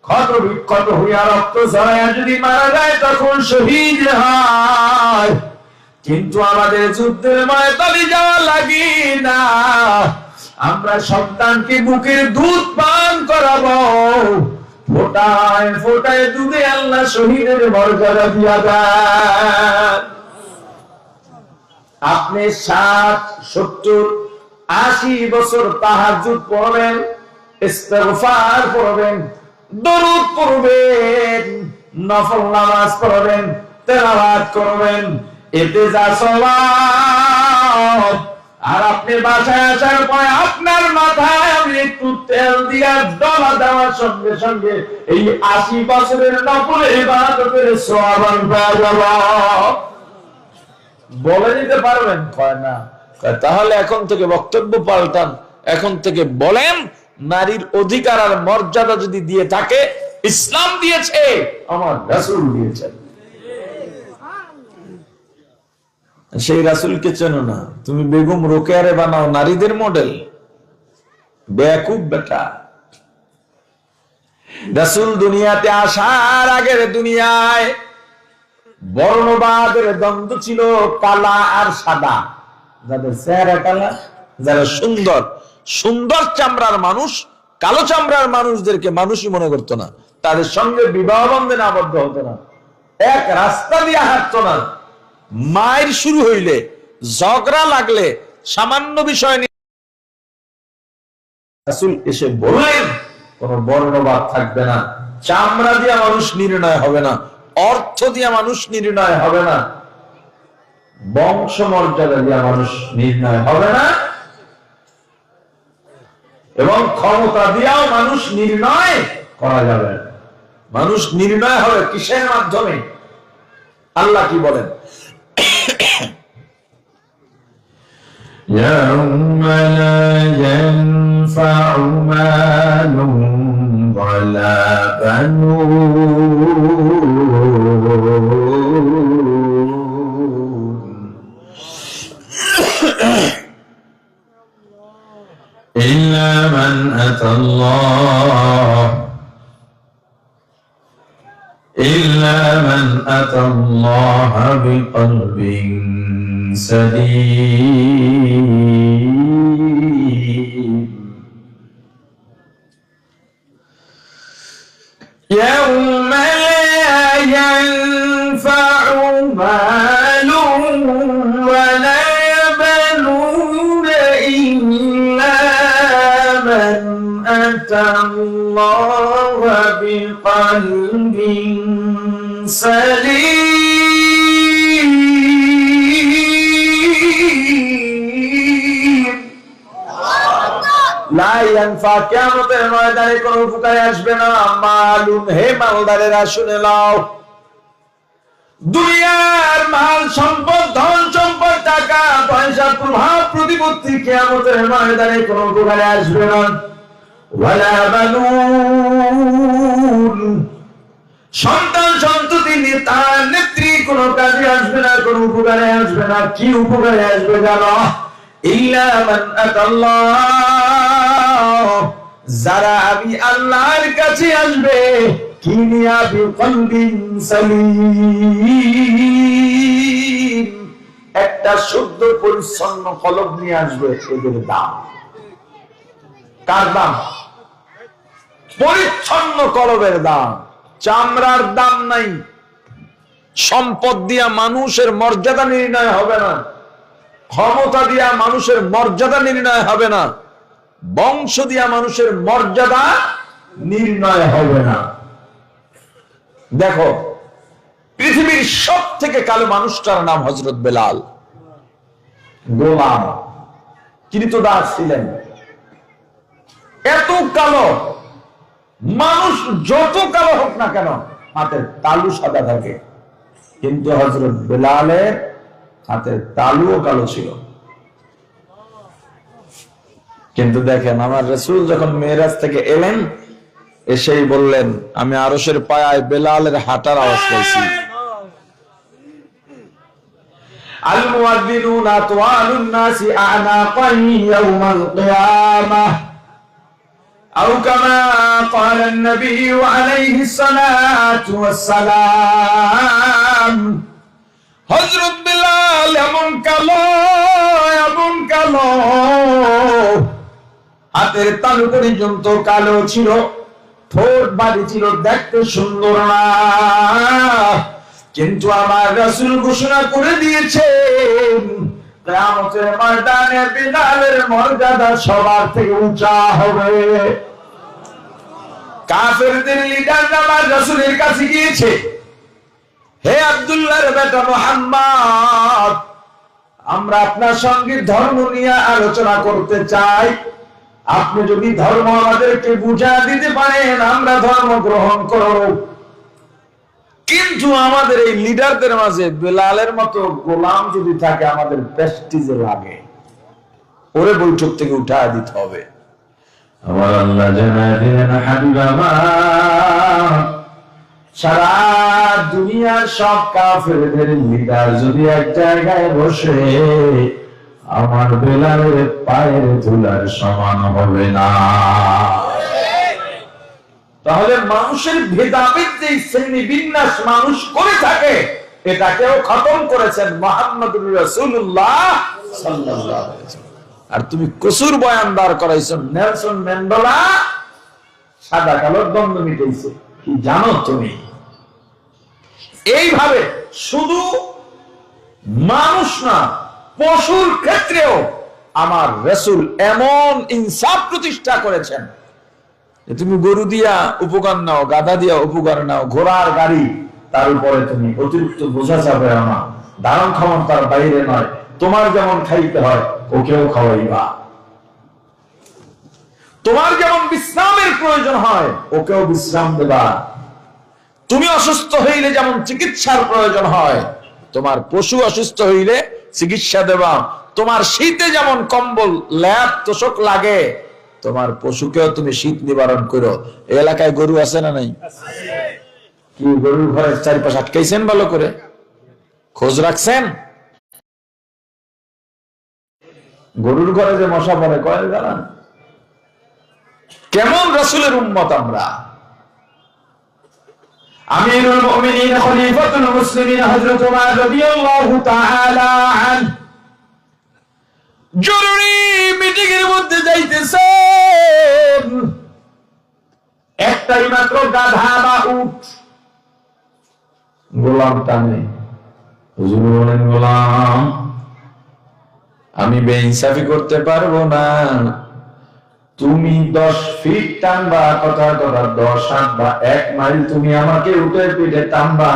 ক্ষত বিক্ষত হইয়া রক্ত ঝরাইয়া যদি মারা যায়, তখন শহীদ হয়। কিন্তু আমাদের যুদ্ধের ময়দানে যাওয়া লাগে না। আমরা সন্তানকে বুকের দুধ পান করাবো, ফোটায় ফোটায় দুধে আল্লাহ শহীদের মর্যাদা দিয়া দেন। আপনি 60, 70, 80 বছর তাহাজ্জুদ পড়বেন, ইস্তিগফার পড়বেন, দরুদ পড়বেন, নফল নামাজ পড়বেন, তেলাওয়াত করবেন, এতে যা সওয়াব। আর আপনি বাসায় আসার পরে আপনার মাথায় আমি একটু তেল দিয়া ডলা দেওয়ার সঙ্গে সঙ্গে এই 80 বছরের নফল ইবাদতের সওয়াব আমি পেয়ে যাব। বলে দিতে পারবেন? কয় না। তাহলে এখন থেকে বক্তব্য পাল্টান, এখন থেকে বলেন, নারীর অধিকার আর মর্যাদা যদি দিয়ে থাকে, ইসলাম দিয়েছে, আমার রাসূল দিয়েছেন। সেই রাসূলকে চেনো না? তুমি বেগম রোকেয়ারে বানাও নারীদের মডেল। বেয়াকুব বেটা। রাসূল দুনিয়াতে আসার আগের দুনিয়ায় বর্ণবাদের দ্বন্দ্ব ছিল, কালা আর সাদা। যাদের চেহারা কালা, যারা সুন্দর, সুন্দর চামড়ার মানুষ কালো চামড়ার মানুষদেরকে মানুষই মনে করতো না, তাদের সঙ্গে বিবাহ বন্ধনে আবদ্ধ হতো না, এক রাস্তা দিয়ে হাঁটতো না। মায়ের শুরু হইলে, ঝগড়া লাগলে, সামান্য বিষয় নিয়ে রাসূল এসে বললেন, কোন বর্ণবাদ থাকবে না, চামড়া দিয়ে মানুষ নির্ণয় হবে না, অর্থ দিয়ে মানুষ নির্ণয় হবে না, বংশ মর্যাদা দিয়ে মানুষ নির্ণয় হবে না, এবং ক্ষমতা দিয়েও মানুষ নির্ণয় করা যাবে না। মানুষ নির্ণয় হবে কিসের মাধ্যমে? আল্লাহ কি বলেন? يوم لا ينفع مال ولا بنون إلا من أتى الله بقلب سليم يوم لا ينفع مال ولا بنون إلا من أتى الله بقلب سليم ইয়ানফা, কিয়ামতের ময়দানে কোনো উপকারে আসবে না। মালুন, হে মালদারেরা শুনে নাও, দুনিয়ার মাল সম্পদ, ধন সম্পদ, টাকা পয়সা, প্রভাব প্রতিপত্তি কিয়ামতের ময়দানে কোনো উপকারে আসবে না। ওয়ালা বানুন, সন্তান সন্ততি, নেতা নেত্রী কোনো কাজে আসবে না, কোনো উপকারে আসবে না। কি উপকারে আসবে জানো? ইল্লা মান আতাল্লাহ, যারা আমি আল্লাহর কাছে আসবে, কি নিয়া বিকলবিন সালিম, একটা শুদ্ধ পরিচ্ছন্ন কলব নিয়ে আসবে। এদের দাম, কার দাম? পরিচ্ছন্ন কলবের দাম। চামড়ার দাম নাই। সম্পদ দিয়া মানুষের মর্যাদা নির্ণয় হবে না, ক্ষমতা দিয়া মানুষের মর্যাদা নির্ণয় হবে না, বংশ দিয়া মানুষের মর্যাদা নির্ণয় হবে না। দেখো, পৃথিবীর সব থেকে কালো মানুষটার নাম হযরত বেলাল। গোলাম, কৃতদাস ছিলেন। এত কালো মানুষ, যত কালো হোক না কেন, হাতের তালু সাদা থাকে, কিন্তু হযরত বেলালের হাতের তালুও কালো ছিল। কিন্তু দেখেন, আমার রাসূল যখন মেরাজ থেকে এলেন, এসেই বললেন, আমি আরশের পায়ায় বেলালের হাঁটার আওয়াজ পাইছি। আল মুয়াজ্জিনুনা তুআলুন নাসি আ'নাকান ইয়াওমাল কিয়ামাহ, আও কামা ক্বালান নবিয়্যু আলাইহিস সালাতু ওয়াস সালাম। হযরত বেলাল এমন কালো, এমন কালো, হাতের তালু পর্যন্ত কালো ছিল, ঠোঁট বাড়ি ছিল, দেখতে সুন্দর না, কিন্তু আমার রাসূল ঘোষণা করে দিয়েছেন, কিয়ামতের ময়দানে বেলালের মর্যাদা সবার থেকে উঁচা হবে। কাফেরদের লিডার আমার রাসূলের কাছে গিয়েছে, হে আব্দুল্লাহর বেটা মুহাম্মদ, আমরা আপনার সঙ্গে ধর্ম নিয়ে আলোচনা করতে চাই। আপনি যদি ধর্ম আমাদেরকে বুঝা দিতে পারেন, আমরা ধর্ম গ্রহণ করব। কিন্তু আমাদের এই লিডারদের মাঝে বেলালের মতো গোলাম যদি থাকে, আমাদের প্রেস্টিজে লাগে, ওরে বৈঠক থেকে উঠায় দিতে হবে। আমার আল্লাহ জানায় দিলেন, হাবিব আমার, সারা দুনিয়ার সব কাফেরদের লিডার যদি এক জায়গায় বসে, আমার বেলালের পায়ের ধুলার সমান হবে না। তাহলে মানুষের ভেদাভেদ যে শ্রেণী বিন্যাস মানুষ করে থাকে, এটাকেও খতম করেছেন মুহাম্মদুর রাসূলুল্লাহ সাল্লাল্লাহু আলাইহি ওয়াসাল্লাম। আর তুমি কসুর বয়ানদার করাইছো নেলসন ম্যান্ডেলা, সাদা কালোর দ্বন্দ্ব মিটাইছে, কি জানো তুমি? এইভাবে শুধু মানুষ না, পশুর ক্ষেত্রেও আমার রাসূল এমন ইনসাফ প্রতিষ্ঠা করেছেন, তুমি গরু দিয়া উপকার নাও, গাধা দিয়া উপকার নাও, ঘোড়ার গাড়ি, তার উপরে তুমি অতিরিক্ত বোঝা চাপে না, ধারণ ক্ষমতার বাইরে নয়, তোমার যেমন খাইতে হয় ওকেও খাওয়াইবা, তোমার যেমন বিশ্রামের প্রয়োজন হয় ওকেও বিশ্রাম দেবা, তুমি অসুস্থ হইলে যেমন চিকিৎসার প্রয়োজন হয়, তোমার পশু অসুস্থ হইলে চিকিৎসা দেবা, তোমার শীতে যেমন কম্বল, ল্যাপ, তোষক লাগে, তোমার পশুকেও তুমি শীত নিবারণ করো। এই এলাকায় গরু আছে না নাই? কি গরুর ঘরের চারিপাশে আটকাইছেন? ভালো করে খোঁজ রাখছেন? গরুর ঘরে যে মশা পড়ে কয়েল জানান? কেমন রাসূলের উম্মত আমরা। আমিরুল মুমিনিন খলিফাতুল মুসলিমিন হযরত ওমর রাদিয়াল্লাহু তাআলা আনহু জরুরি মিটিং এর মধ্যে যাইতেছেন, একটাই মাত্র গাধা বা উট, গোলাম টানে। হুজুর বলেন, গোলাম আমি বেইনসাফি করতে পারবো না, তুমি 10 ফিট টানবা, কথা 10 হাত বা 1 মাইল তুমি আমাকে উটের পিঠে টানবা,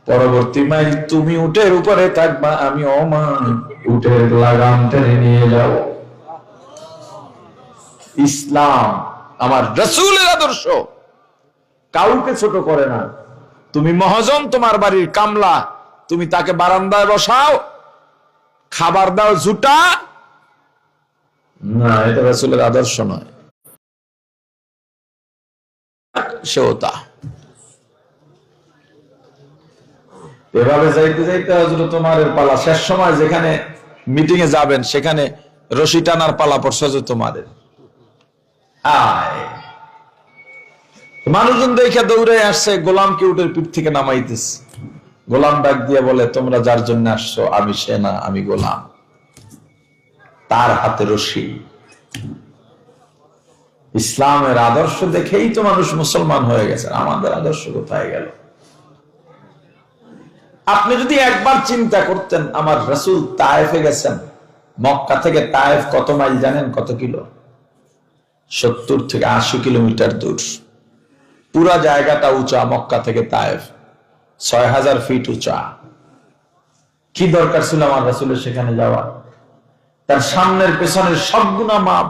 পরবর্তী মাইল তুমি উটের উপরে থাকবা, আমি উটের লাগাম টেনে নিয়ে যাব। ইসলাম আমার রাসূলের আদর্শ কাউকে ছোট করে না। তুমি মহাজন, তোমার বাড়ির কামলা, তুমি তাকে বারান্দায় বসাও, খাবার দাও জুটা, না, এটা রাসূলের আদর্শ নয়। সেও তা এভাবে যাইতে যাইতে হযরত ওমরের পালা শেষ সময়, যেখানে মিটিং এ যাবেন সেখানে রশি টানার পালা পড়ছে হযরত ওমরের। মানুষজন দেখে দৌড়ে আসছে, গোলামকে উটের পিঠ থেকে নামাইতেছে। গোলাম ডাক দিয়ে বলে, তোমরা যার জন্য আসছো, আমি সে না, আমি গোলাম। তার হাতে রশি। ইসলামের আদর্শ দেখেই তো মানুষ মুসলমান হয়ে গেছে। আমাদের আদর্শ কোথায় গেল? আপনি যদি একবার চিন্তা করতেন, আমার রাসূল তায়েফে গেছেন, মক্কা থেকে তায়েফ কত মাইল জানেন? কত কিলো? 70 থেকে 80 কিলোমিটার দূর। পুরা জায়গাটা উঁচা, মক্কা থেকে তায়েফ 6000 ফিট উঁচা। কি দরকার ছিল আমার রাসূলের সেখানে যাওয়া? তার সামনের পেছনের সব গুনাহ মাপ।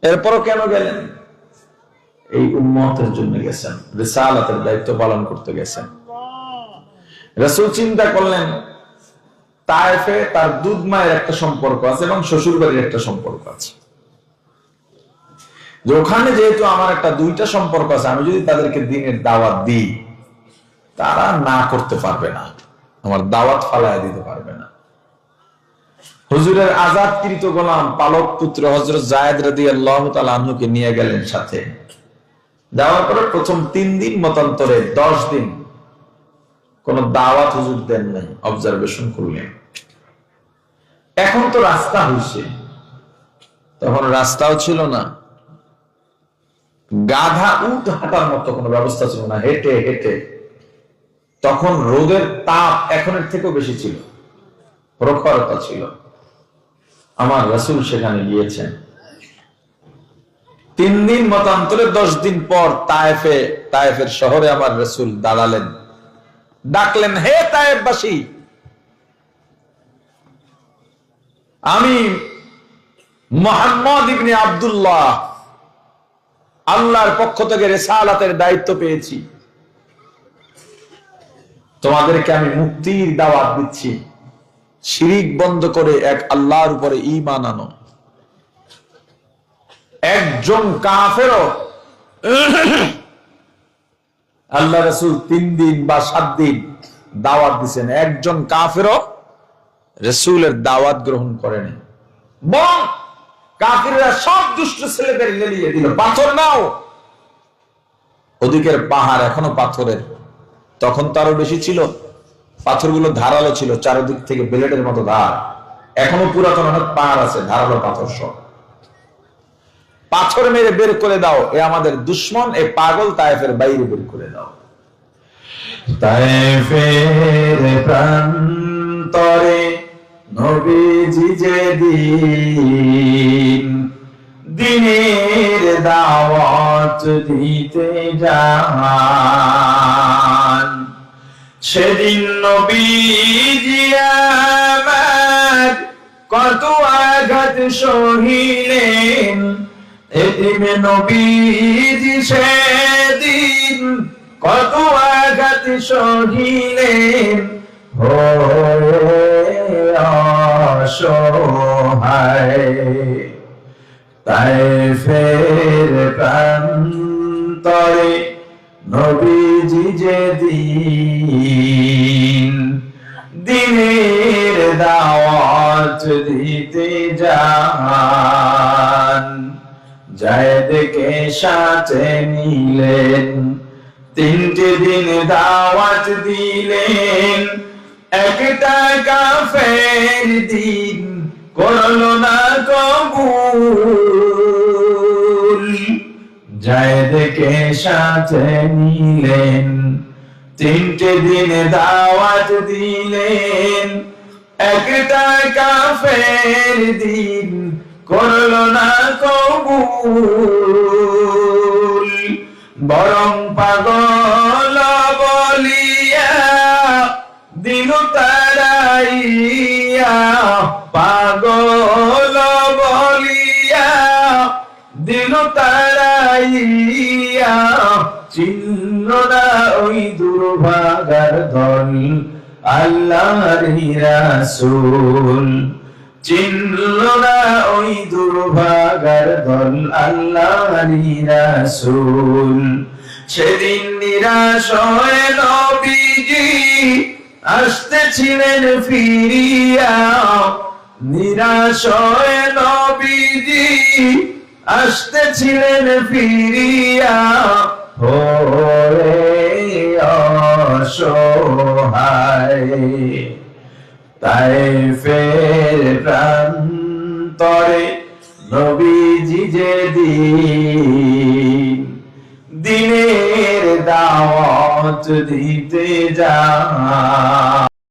এরপরও কেন গেলেন? এই উম্মতের জন্য গেছেন, রিসালাতের দায়িত্ব পালন করতে গেছেন। রাসূল চিন্তা করলেন, তায়েফে তার দুধ মায়ের একটা সম্পর্ক আছে এবং শ্বশুর বাড়ির একটা সম্পর্ক আছে। যে ওখানে যেহেতু আমার একটা দুইটা সম্পর্ক আছে, আমি যদি তাদেরকে দ্বীনের দাওয়াত দিই, তারা না করতে পারবে না, আমার দাওয়াত ফালায় দিতে পারবে না। হুজুরের আজাদকৃত গোলাম পালক পুত্র হযরত যায়েদ রাদিয়াল্লাহু তাআলা আনহুকে নিয়ে গেলেন সাথে। যাওয়ার পরে প্রথম 3 দিন মতান্তরে 10 দিন কোন দাওয়াত হুজুর দেন নাই, অবজারভেশন করলেন। এখন তো রাস্তা হইছে, তখন রাস্তাও ছিল না, গাধা উট হাঁটার মতো কোনো ব্যবস্থা ছিল না, হেঁটে হেঁটে। তখন রোদের তাপ এখনের থেকেও বেশি ছিল, প্রখরতা ছিল। আমার রাসূল সেখানে গিয়েছেন। 3 দিন মতান্তরে 10 দিন পর তায়েফের শহরে আমার রাসূল দাঁড়ালেন, ডাকলেন, হে তায়েফবাসী, আমি মুহাম্মদ ইবনে আব্দুল্লাহ আল্লাহর পক্ষ থেকে রিসালাতের দায়িত্ব পেয়েছি। তোমাদেরকে আমি মুক্তির দাওয়াত দিচ্ছি। শিরিক বন্ধ করে এক আল্লাহর উপরে ঈমান আনো। একজন কাফেরও, আল্লাহ রাসূল 3 দিন বা 7 দিন দাওয়াত দিয়েছেন, একজন কাফেরও রাসূলের দাওয়াত গ্রহণ করেনি। বং কাফিররা সব দুষ্ট ছেলেদের লেলিয়ে দিল, পাথর নাও। ওদিকের পাহাড় এখনো পাথরের, তখন তো আরো বেশি ছিল, পাথরগুলো ধারালো ছিল, চারিদিক থেকে ব্লেডের মতো ধার। এখনো পুরাতন অনেক পাহাড় আছে, ধারালো পাথর সব। পাথর মেরে বের করে দাও, এ আমাদের দুশ্মন, এ পাগল, তায়েফের বাইরে বের করে দাও। তায়েফের প্রান্তরে নবীজি যেদিন দ্বীনের দাওয়াত দিতে যান, সেদিন নবীজি আমার কত আঘাত সহিলেন। এদিন নবীজি সেদিন কত আঘাত সহিলেন, অসহায়। তায়েফের প্রান্তরে নবীজি যেদিন দ্বীনের দাওয়াত দিতে যান, যায়েদকে সাথে নিলেন, 3টে দিন দাওয়াত দিলেন। একটা কাফের দিন করলো না কবুল, যায়েদকে সাথে নিলেন, 3টে দিন দাওয়াত দিলেন। একটা কাফের দিন করলো না কবুল, বরং পাগল বলিয়া দিল তারাইয়া, পাগল বলিয়া তারাইয়া চিনল না ওই দুর্ভাগার দল আল্লাহর রাসূল চিনল না ওই দুর্ভাগার দল আল্লাহর রাসূল সেদিন নিরাশ হয়ে নবীজি আসতেছিলেন ফিরিয়া নিরাশ হয়ে নবীজি আসতেছিলেন ফিরিয়া হয়ে অসহায় তায়েফের প্রান্তরে নবীজি যেদিন দিনের দাওয়াত দিতে যান